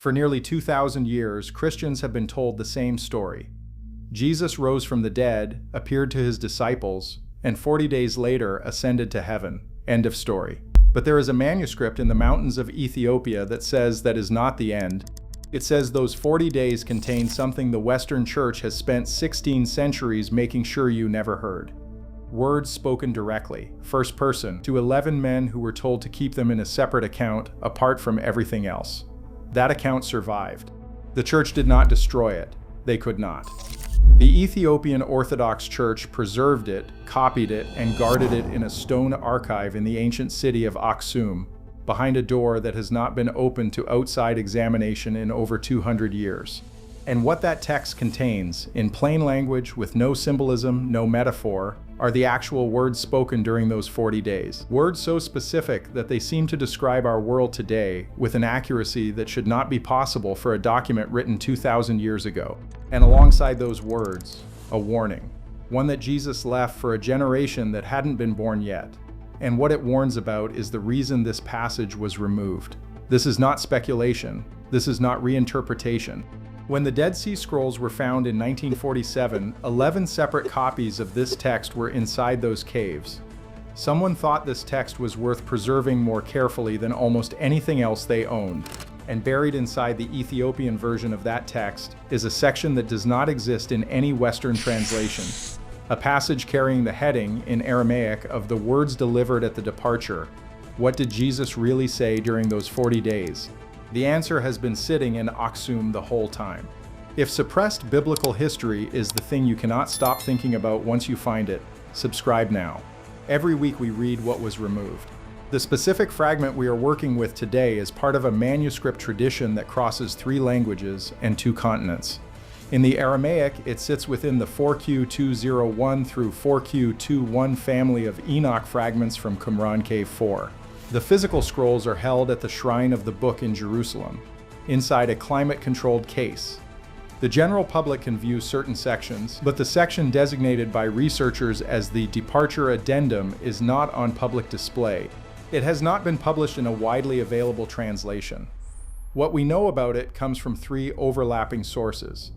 For nearly 2,000 years, Christians have been told the same story. Jesus rose from the dead, appeared to his disciples, and 40 days later ascended to heaven. End of story. But there is a manuscript in the mountains of Ethiopia that says that is not the end. It says those 40 days contain something the Western Church has spent 16 centuries making sure you never heard. Words spoken directly, first person, to 11 men who were told to keep them in a separate account, apart from everything else. That account survived. The Church did not destroy it. They could not. The Ethiopian Orthodox Church preserved it, copied it, and guarded it in a stone archive in the ancient city of Aksum, behind a door that has not been opened to outside examination in over 200 years. And what that text contains, in plain language with no symbolism, no metaphor, are the actual words spoken during those 40 days. Words so specific that they seem to describe our world today with an accuracy that should not be possible for a document written 2,000 years ago. And alongside those words, a warning. One that Jesus left for a generation that hadn't been born yet. And what it warns about is the reason this passage was removed. This is not speculation. This is not reinterpretation. When the Dead Sea Scrolls were found in 1947, 11 separate copies of this text were inside those caves. Someone thought this text was worth preserving more carefully than almost anything else they owned. And buried inside the Ethiopian version of that text is a section that does not exist in any Western translation. A passage carrying the heading, in Aramaic, of the words delivered at the departure. What did Jesus really say during those 40 days? The answer has been sitting in Aksum the whole time. If suppressed biblical history is the thing you cannot stop thinking about once you find it, subscribe now. Every week we read what was removed. The specific fragment we are working with today is part of a manuscript tradition that crosses 3 languages and 2 continents. In the Aramaic, it sits within the 4Q201 through 4Q21 family of Enoch fragments from Qumran Cave 4. The physical scrolls are held at the Shrine of the Book in Jerusalem, inside a climate-controlled case. The general public can view certain sections, but the section designated by researchers as the Departure Addendum is not on public display. It has not been published in a widely available translation. What we know about it comes from 3 overlapping sources.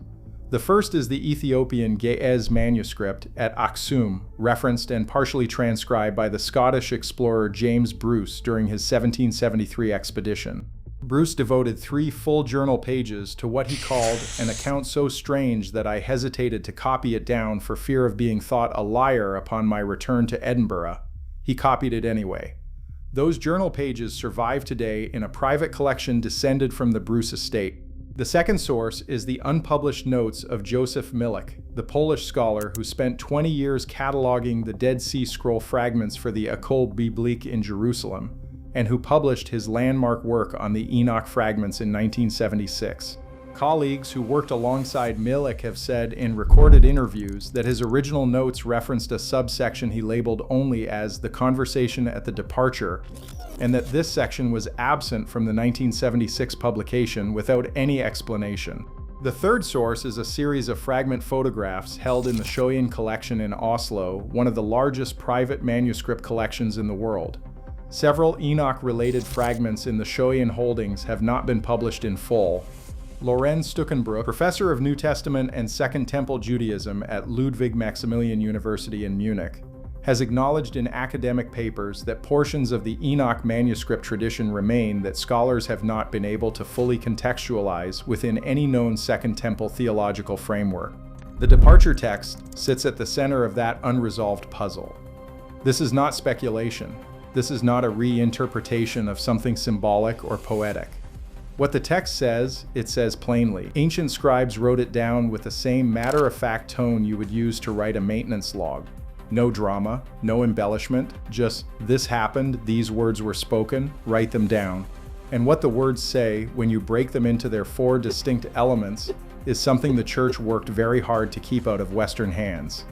The first is the Ethiopian Ge'ez manuscript at Aksum, referenced and partially transcribed by the Scottish explorer James Bruce during his 1773 expedition. Bruce devoted 3 full journal pages to what he called an account so strange that I hesitated to copy it down for fear of being thought a liar upon my return to Edinburgh. He copied it anyway. Those journal pages survive today in a private collection descended from the Bruce estate. The second source is the unpublished notes of Joseph Milik, the Polish scholar who spent 20 years cataloging the Dead Sea Scroll fragments for the École Biblique in Jerusalem, and who published his landmark work on the Enoch fragments in 1976. Colleagues who worked alongside Milik have said in recorded interviews that his original notes referenced a subsection he labeled only as the conversation at the departure, and that this section was absent from the 1976 publication without any explanation. The third source is a series of fragment photographs held in the Schoyen collection in Oslo, one of the largest private manuscript collections in the world. Several Enoch-related fragments in the Schoyen holdings have not been published in full. Lorenz Stuckenbrook, professor of New Testament and Second Temple Judaism at Ludwig Maximilian University in Munich, has acknowledged in academic papers that portions of the Enoch manuscript tradition remain that scholars have not been able to fully contextualize within any known Second Temple theological framework. The departure text sits at the center of that unresolved puzzle. This is not speculation. This is not a reinterpretation of something symbolic or poetic. What the text says, it says plainly. Ancient scribes wrote it down with the same matter-of-fact tone you would use to write a maintenance log. No drama, no embellishment, just this happened, these words were spoken, write them down. And what the words say, when you break them into their 4 distinct elements, is something the Church worked very hard to keep out of Western hands.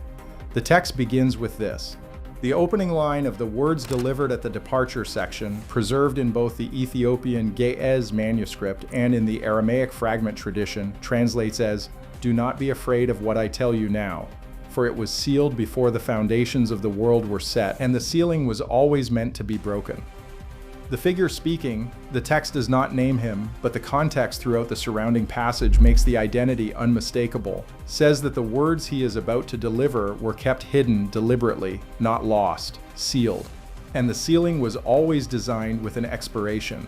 The text begins with this. The opening line of the words delivered at the departure section, preserved in both the Ethiopian Ge'ez manuscript and in the Aramaic fragment tradition, translates as, "Do not be afraid of what I tell you now, for it was sealed before the foundations of the world were set, and the sealing was always meant to be broken." The figure speaking, the text does not name him, but the context throughout the surrounding passage makes the identity unmistakable, says that the words he is about to deliver were kept hidden deliberately, not lost, sealed. And the sealing was always designed with an expiration.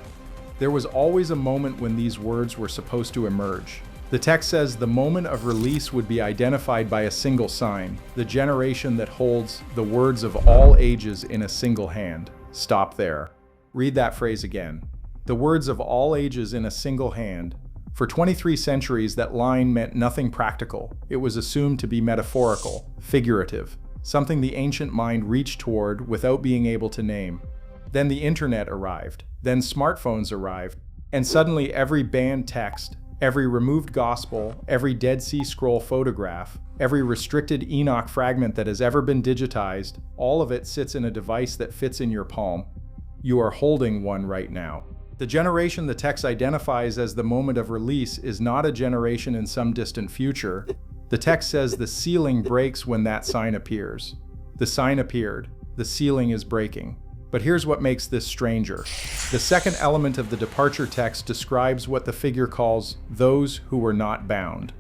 There was always a moment when these words were supposed to emerge. The text says the moment of release would be identified by a single sign, the generation that holds the words of all ages in a single hand. Stop there. Read that phrase again. The words of all ages in a single hand. For 23 centuries, that line meant nothing practical. It was assumed to be metaphorical, figurative, something the ancient mind reached toward without being able to name. Then the internet arrived. Then smartphones arrived. And suddenly every banned text, every removed gospel, every Dead Sea Scroll photograph, every restricted Enoch fragment that has ever been digitized, all of it sits in a device that fits in your palm. You are holding one right now. The generation the text identifies as the moment of release is not a generation in some distant future. The text says the sealing breaks when that sign appears. The sign appeared. The sealing is breaking. But here's what makes this stranger. The second element of the departure text describes what the figure calls those who were not bound.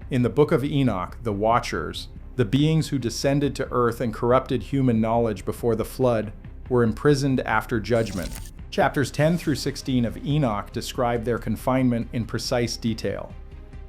In the Book of Enoch, the Watchers, the beings who descended to earth and corrupted human knowledge before the flood, were imprisoned after judgment. Chapters 10 through 16 of Enoch describe their confinement in precise detail.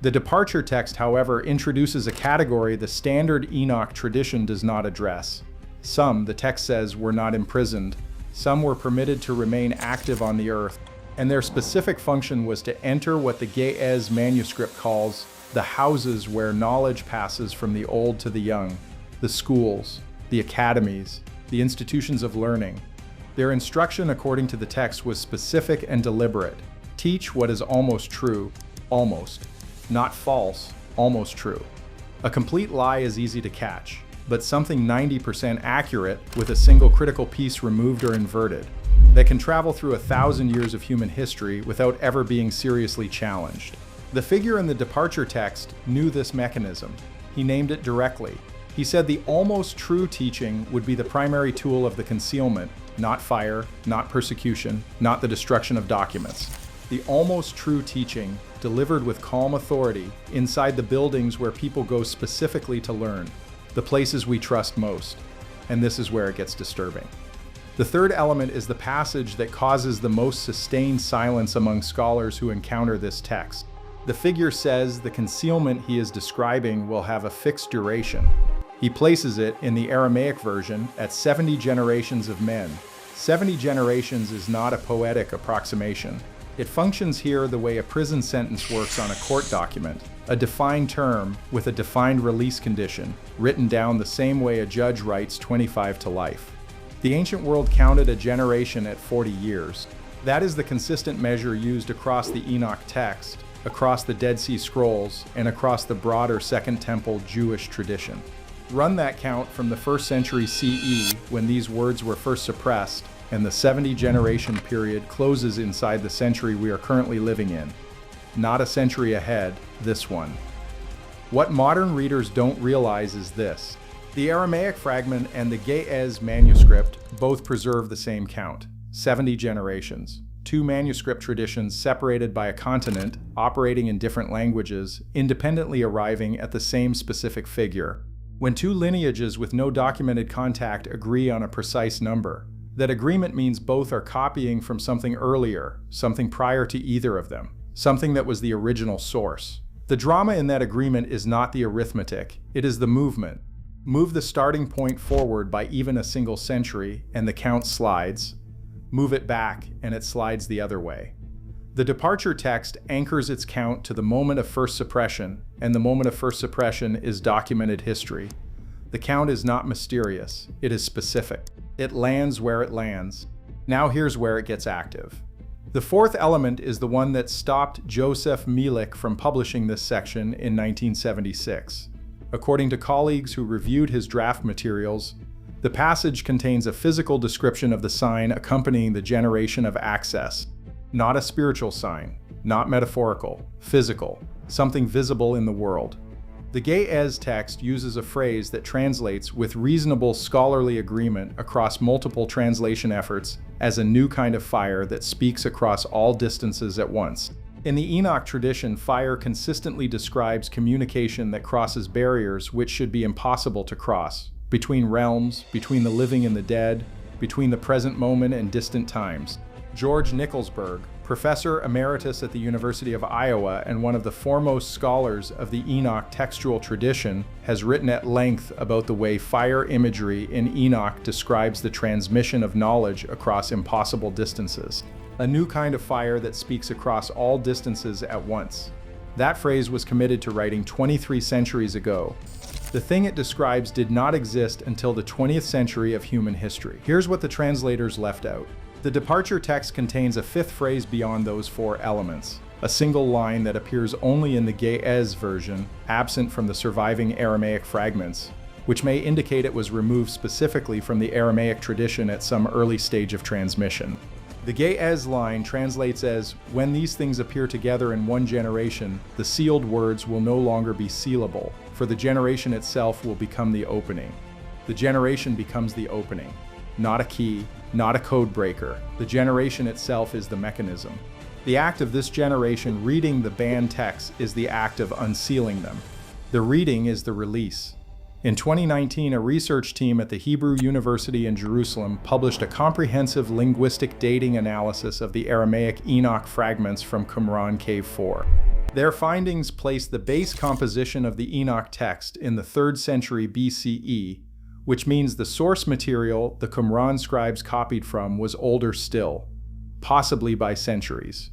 The departure text, however, introduces a category the standard Enoch tradition does not address. Some, the text says, were not imprisoned. Some were permitted to remain active on the earth, and their specific function was to enter what the Ge'ez manuscript calls the houses where knowledge passes from the old to the young, the schools, the academies, the institutions of learning. Their instruction, according to the text, was specific and deliberate. Teach what is almost true, almost. Not false, almost true. A complete lie is easy to catch, but something 90% accurate with a single critical piece removed or inverted, that can travel through 1,000 years of human history without ever being seriously challenged. The figure in the departure text knew this mechanism. He named it directly. He said the almost true teaching would be the primary tool of the concealment, not fire, not persecution, not the destruction of documents. The almost true teaching, delivered with calm authority, inside the buildings where people go specifically to learn, the places we trust most. And this is where it gets disturbing. The third element is the passage that causes the most sustained silence among scholars who encounter this text. The figure says the concealment he is describing will have a fixed duration. He places it, in the Aramaic version, at 70 generations of men. 70 generations is not a poetic approximation. It functions here the way a prison sentence works on a court document, a defined term with a defined release condition, written down the same way a judge writes 25 to life. The ancient world counted a generation at 40 years. That is the consistent measure used across the Enoch text, across the Dead Sea Scrolls, and across the broader Second Temple Jewish tradition. Run that count from the 1st century CE, when these words were first suppressed, and the 70 generation period closes inside the century we are currently living in. Not a century ahead, this one. What modern readers don't realize is this. The Aramaic fragment and the Ge'ez manuscript both preserve the same count, 70 generations. Two manuscript traditions separated by a continent, operating in different languages, independently arriving at the same specific figure. When two lineages with no documented contact agree on a precise number, that agreement means both are copying from something earlier, something prior to either of them, something that was the original source. The drama in that agreement is not the arithmetic, it is the movement. Move the starting point forward by even a single century, and the count slides. Move it back, and it slides the other way. The departure text anchors its count to the moment of first suppression, and the moment of first suppression is documented history. The count is not mysterious, it is specific. It lands where it lands. Now here's where it gets active. The fourth element is the one that stopped Joseph Mielik from publishing this section in 1976. According to colleagues who reviewed his draft materials, the passage contains a physical description of the sign accompanying the generation of access. Not a spiritual sign, not metaphorical, physical, something visible in the world. The Ge'ez text uses a phrase that translates with reasonable scholarly agreement across multiple translation efforts as a new kind of fire that speaks across all distances at once. In the Enoch tradition, fire consistently describes communication that crosses barriers which should be impossible to cross, between realms, between the living and the dead, between the present moment and distant times. George Nicholsburg, professor emeritus at the University of Iowa and one of the foremost scholars of the Enoch textual tradition, has written at length about the way fire imagery in Enoch describes the transmission of knowledge across impossible distances. A new kind of fire that speaks across all distances at once. That phrase was committed to writing 23 centuries ago. The thing it describes did not exist until the 20th century of human history. Here's what the translators left out. The departure text contains a fifth phrase beyond those four elements, a single line that appears only in the Ge'ez version, absent from the surviving Aramaic fragments, which may indicate it was removed specifically from the Aramaic tradition at some early stage of transmission. The Ge'ez line translates as, "When these things appear together in one generation, the sealed words will no longer be sealable, for the generation itself will become the opening." The generation becomes the opening. Not a key, not a code breaker. The generation itself is the mechanism. The act of this generation reading the banned texts is the act of unsealing them. The reading is the release. In 2019, a research team at the Hebrew University in Jerusalem published a comprehensive linguistic dating analysis of the Aramaic Enoch fragments from Qumran Cave 4. Their findings placed the base composition of the Enoch text in the 3rd century BCE, which means the source material the Qumran scribes copied from was older still, possibly by centuries.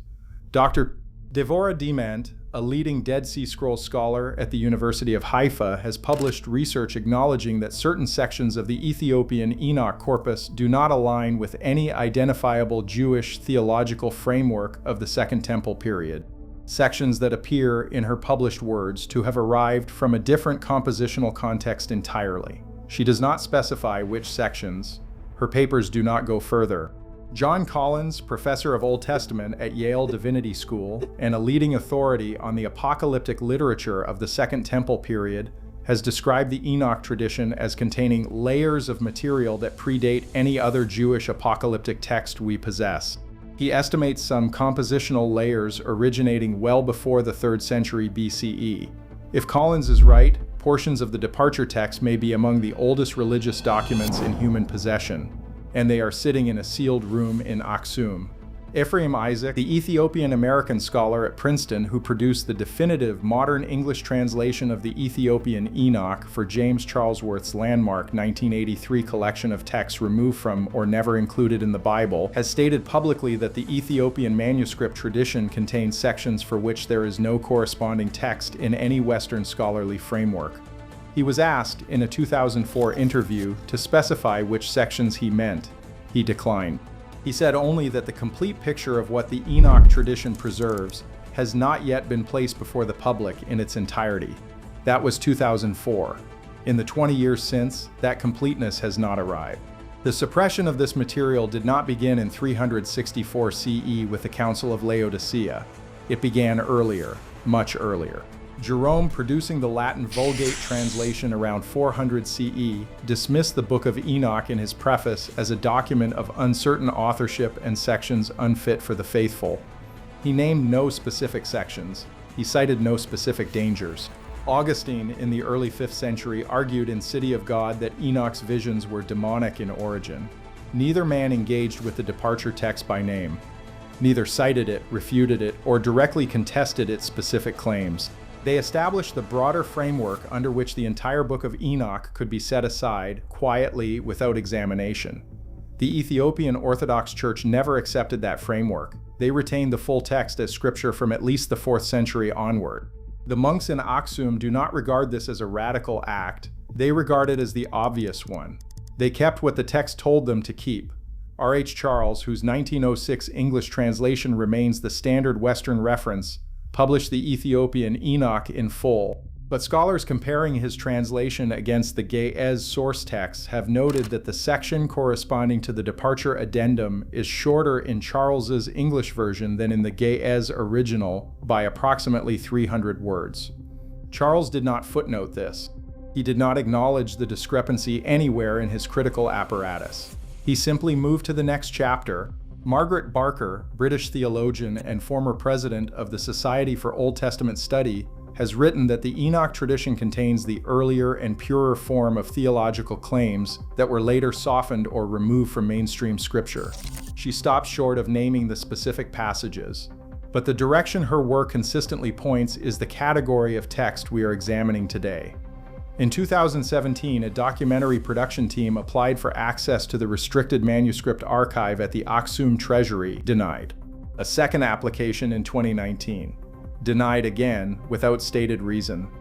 Dr. Devorah Demand, a leading Dead Sea Scrolls scholar at the University of Haifa, has published research acknowledging that certain sections of the Ethiopian Enoch corpus do not align with any identifiable Jewish theological framework of the Second Temple period. Sections that appear in her published words to have arrived from a different compositional context entirely. She does not specify which sections. Her papers do not go further. John Collins, professor of Old Testament at Yale Divinity School and a leading authority on the apocalyptic literature of the Second Temple period, has described the Enoch tradition as containing layers of material that predate any other Jewish apocalyptic text we possess. He estimates some compositional layers originating well before the 3rd century BCE. If Collins is right, portions of the departure text may be among the oldest religious documents in human possession, and they are sitting in a sealed room in Aksum. Ephraim Isaac, the Ethiopian-American scholar at Princeton who produced the definitive modern English translation of the Ethiopian Enoch for James Charlesworth's landmark 1983 collection of texts removed from or never included in the Bible, has stated publicly that the Ethiopian manuscript tradition contains sections for which there is no corresponding text in any Western scholarly framework. He was asked in a 2004 interview to specify which sections he meant. He declined. He said only that the complete picture of what the Enoch tradition preserves has not yet been placed before the public in its entirety. That was 2004. In the 20 years since, that completeness has not arrived. The suppression of this material did not begin in 364 CE with the Council of Laodicea. It began earlier, much earlier. Jerome, producing the Latin Vulgate translation around 400 CE, dismissed the Book of Enoch in his preface as a document of uncertain authorship and sections unfit for the faithful. He named no specific sections. He cited no specific dangers. Augustine, in the early 5th century, argued in City of God that Enoch's visions were demonic in origin. Neither man engaged with the departure text by name. Neither cited it, refuted it, or directly contested its specific claims. They established the broader framework under which the entire Book of Enoch could be set aside, quietly, without examination. The Ethiopian Orthodox Church never accepted that framework. They retained the full text as scripture from at least the 4th century onward. The monks in Aksum do not regard this as a radical act. They regard it as the obvious one. They kept what the text told them to keep. R.H. Charles, whose 1906 English translation remains the standard Western reference, published the Ethiopian Enoch in full, but scholars comparing his translation against the Ge'ez source texts have noted that the section corresponding to the departure addendum is shorter in Charles's English version than in the Ge'ez original by approximately 300 words. Charles did not footnote this. He did not acknowledge the discrepancy anywhere in his critical apparatus. He simply moved to the next chapter. Margaret Barker, British theologian and former president of the Society for Old Testament Study, has written that the Enoch tradition contains the earlier and purer form of theological claims that were later softened or removed from mainstream scripture. She stops short of naming the specific passages, but the direction her work consistently points is the category of text we are examining today. In 2017, a documentary production team applied for access to the restricted manuscript archive at the Aksum Treasury, denied. A second application in 2019, denied again without stated reason.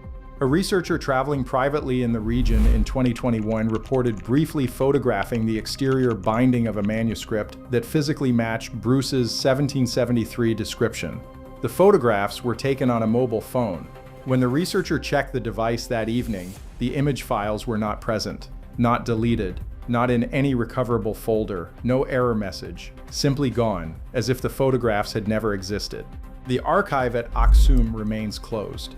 A researcher traveling privately in the region in 2021 reported briefly photographing the exterior binding of a manuscript that physically matched Bruce's 1773 description. The photographs were taken on a mobile phone. When the researcher checked the device that evening, the image files were not present, not deleted, not in any recoverable folder, no error message, simply gone, as if the photographs had never existed. The archive at Aksum remains closed.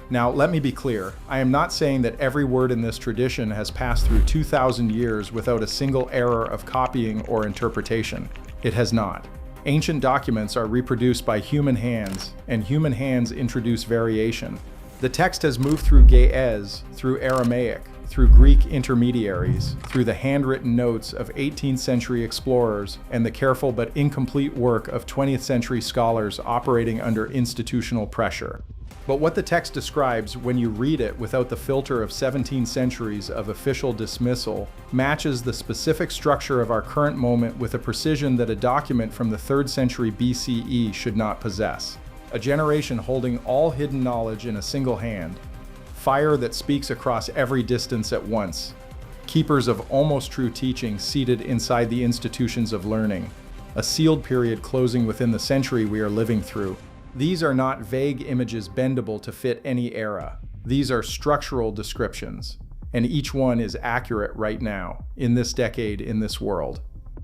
Now, let me be clear, I am not saying that every word in this tradition has passed through 2,000 years without a single error of copying or interpretation. It has not. Ancient documents are reproduced by human hands, and human hands introduce variation. The text has moved through Ge'ez, through Aramaic, through Greek intermediaries, through the handwritten notes of 18th century explorers, and the careful but incomplete work of 20th century scholars operating under institutional pressure. But what the text describes when you read it without the filter of 17 centuries of official dismissal matches the specific structure of our current moment with a precision that a document from the 3rd century BCE should not possess. A generation holding all hidden knowledge in a single hand. Fire that speaks across every distance at once. Keepers of almost true teaching seated inside the institutions of learning. A sealed period closing within the century we are living through. These are not vague images bendable to fit any era. These are structural descriptions, and each one is accurate right now, in this decade, in this world.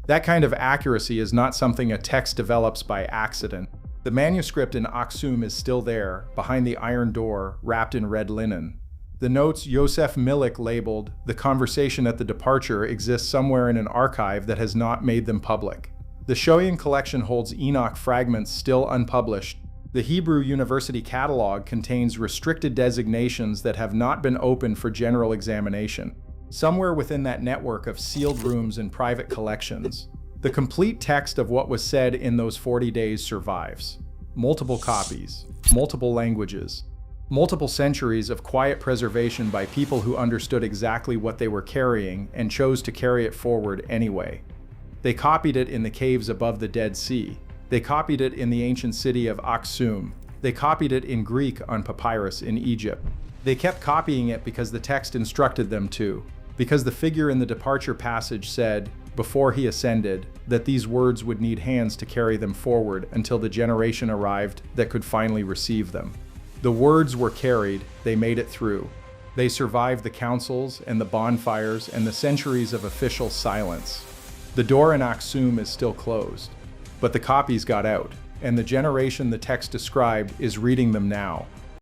That kind of accuracy is not something a text develops by accident. The manuscript in Aksum is still there, behind the iron door, wrapped in red linen. The notes Yosef Milik labeled "The Conversation at the Departure" exist somewhere in an archive that has not made them public. The Shoyan collection holds Enoch fragments still unpublished. The Hebrew University Catalog contains restricted designations that have not been opened for general examination. Somewhere within that network of sealed rooms and private collections, the complete text of what was said in those 40 days survives. Multiple copies, multiple languages, multiple centuries of quiet preservation by people who understood exactly what they were carrying and chose to carry it forward anyway. They copied it in the caves above the Dead Sea. They copied it in the ancient city of Aksum. They copied it in Greek on papyrus in Egypt. They kept copying it because the text instructed them to, because the figure in the departure passage said, before he ascended, that these words would need hands to carry them forward until the generation arrived that could finally receive them. The words were carried, they made it through. They survived the councils and the bonfires and the centuries of official silence. The door in Aksum is still closed. But the copies got out, and the generation the text described is reading them now.